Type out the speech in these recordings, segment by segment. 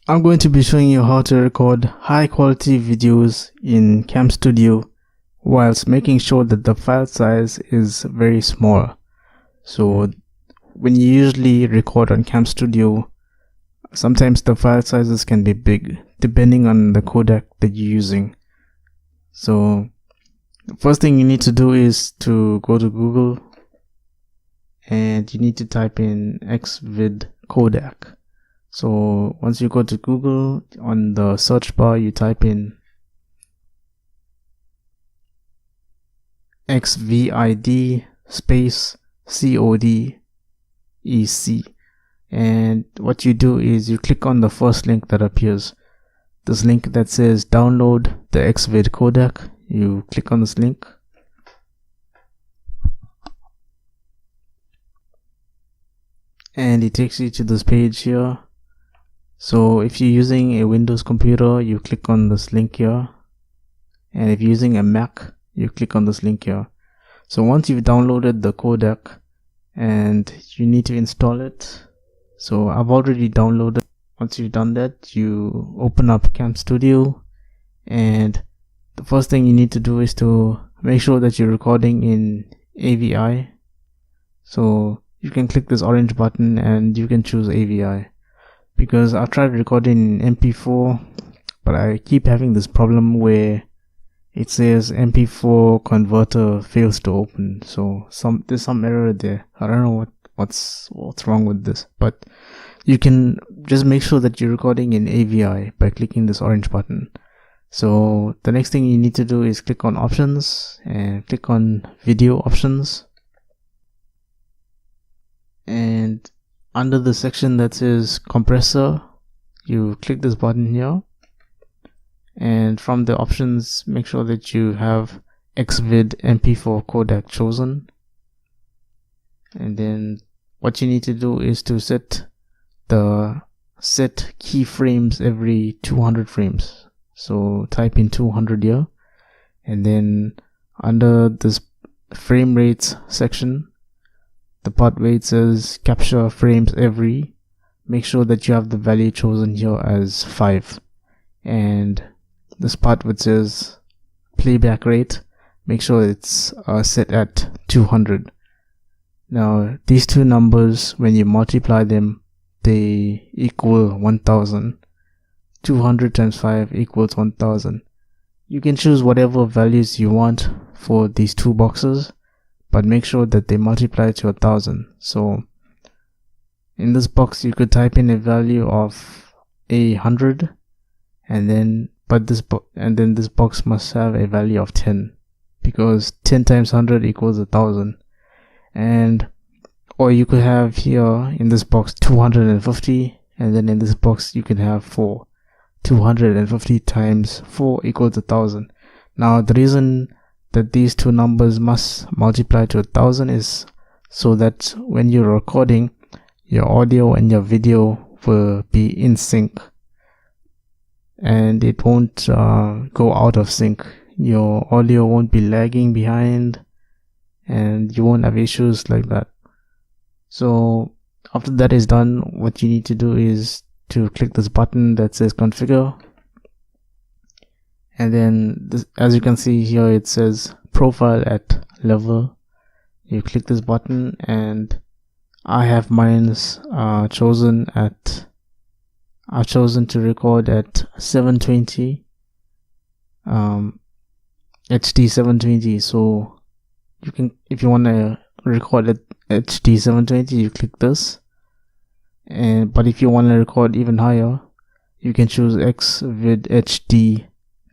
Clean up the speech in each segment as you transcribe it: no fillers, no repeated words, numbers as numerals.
I'm going to be showing you how to record high quality videos in Camstudio whilst making sure that the file size is very small. So when you usually record on Camstudio, sometimes the file sizes can be big depending on the codec that you're using. So the first thing you need to do is to go to Google and you need to type in xvid codec. So once you go to Google, on the search bar you type in xvid space codec, and what you do is you click on the first link that appears, this link that says download the xvid codec. You click on this link and it takes you to this page here. So if you're using a Windows computer, you click on this link here, and if you're using a Mac, you click on this link here. So once you've downloaded the codec and you need to install it, so I've already downloaded. Once you've done that, you open up Camstudio, and the first thing you need to do is to make sure that you're recording in AVI. So you can click this orange button and you can choose AVI, because I tried recording in MP4, but I keep having this problem where it says MP4 converter fails to open. So there's some error there. I don't know what's wrong with this, but you can just make sure that you're recording in AVI by clicking this orange button. So the next thing you need to do is click on options and click on video options, and under the section that says compressor, you click this button here, and from the options make sure that you have xvid mp4 codec chosen. And then what you need to do is to set keyframes every 200 frames. So type in 200 here, and then under this frame rates section, the part where it says capture frames every, make sure that you have the value chosen here as 5. And this part which says playback rate, make sure it's set at 200. Now these two numbers, when you multiply them, they equal 1000. 200 times 5 equals 1000. You can choose whatever values you want for these two boxes, but make sure that they multiply to 1000. So in this box you could type in a value of 100, and then this box must have a value of 10, because 10 times 100 equals 1000. And or you could have here in this box 250, and then in this box you can have 4. 250 times 4 equals 1000. Now the reason that these two numbers must multiply to 1000 is so that when you're recording, your audio and your video will be in sync and it won't go out of sync. Your audio won't be lagging behind and you won't have issues like that. So after that is done, what you need to do is to click this button that says configure, and then this, as you can see here, it says profile at level. You click this button, and I have mine's chosen to record at 720 HD 720. So you can, if you want to record at HD 720, you click this. But if you want to record even higher, you can choose xvid HD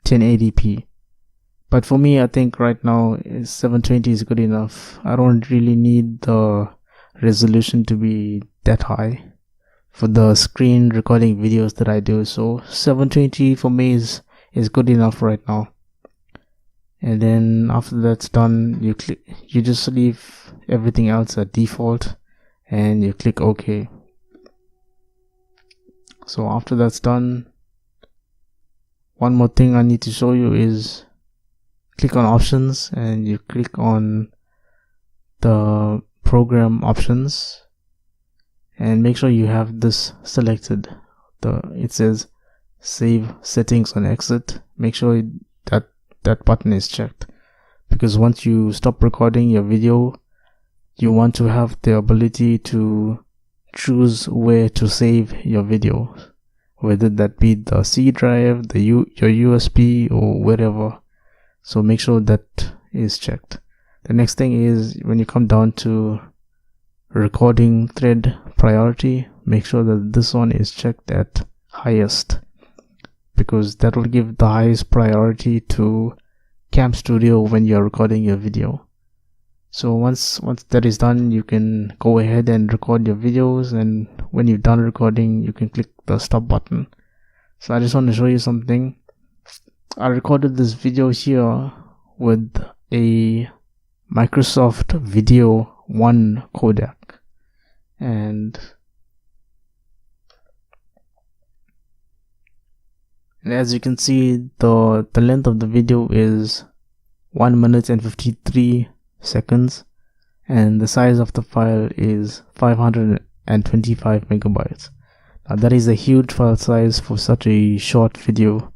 1080p. But for me, I think right now 720 is good enough. I don't really need the resolution to be that high for the screen recording videos that I do. So 720 for me is good enough right now. And then after that's done, you just leave everything else at default and you click OK. So after that's done, one more thing I need to show you is click on options, and you click on the program options and make sure you have this selected, it says save settings on exit, make sure that button is checked, because once you stop recording your video, you want to have the ability to choose where to save your video, whether that be the C drive, your USB, or wherever. So make sure that is checked. The next thing is, when you come down to recording thread priority, make sure that this one is checked at highest, because that will give the highest priority to Camstudio when you're recording your video. So once that is done, you can go ahead and record your videos, and when you're done recording, you can click the stop button. So I just want to show you something. I recorded this video here with a Microsoft Video 1 codec, and as you can see, the length of the video is 1 minute and 53 seconds, and the size of the file is 525 megabytes. Now that is a huge file size for such a short video,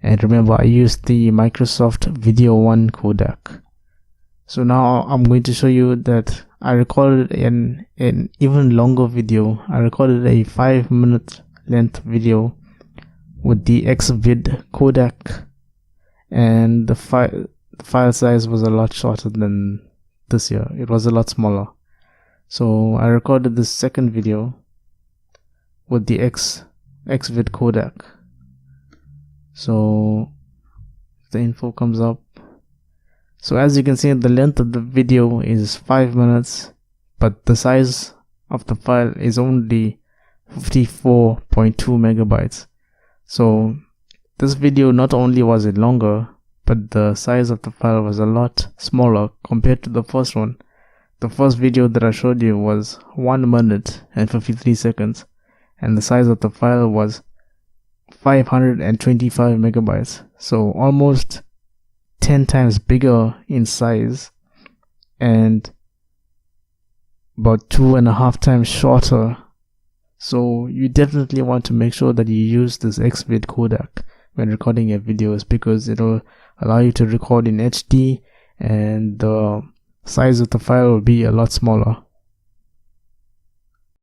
and remember, I used the Microsoft Video 1 codec. So now I'm going to show you that I recorded an even longer video. I recorded a 5-minute length video with the XVID codec, and the file size was a lot shorter than this here. It was a lot smaller. So I recorded this second video with the XVID codec. So the info comes up. So as you can see, the length of the video is 5 minutes, but the size of the file is only 54.2 megabytes. So this video, not only was it longer, but the size of the file was a lot smaller compared to the first one. The first video that I showed you was 1 minute and 53 seconds, and the size of the file was 525 megabytes. So almost 10 times bigger in size and about 2.5 times shorter. So you definitely want to make sure that you use this XVID codec when recording your videos, because it will allow you to record in HD and the size of the file will be a lot smaller.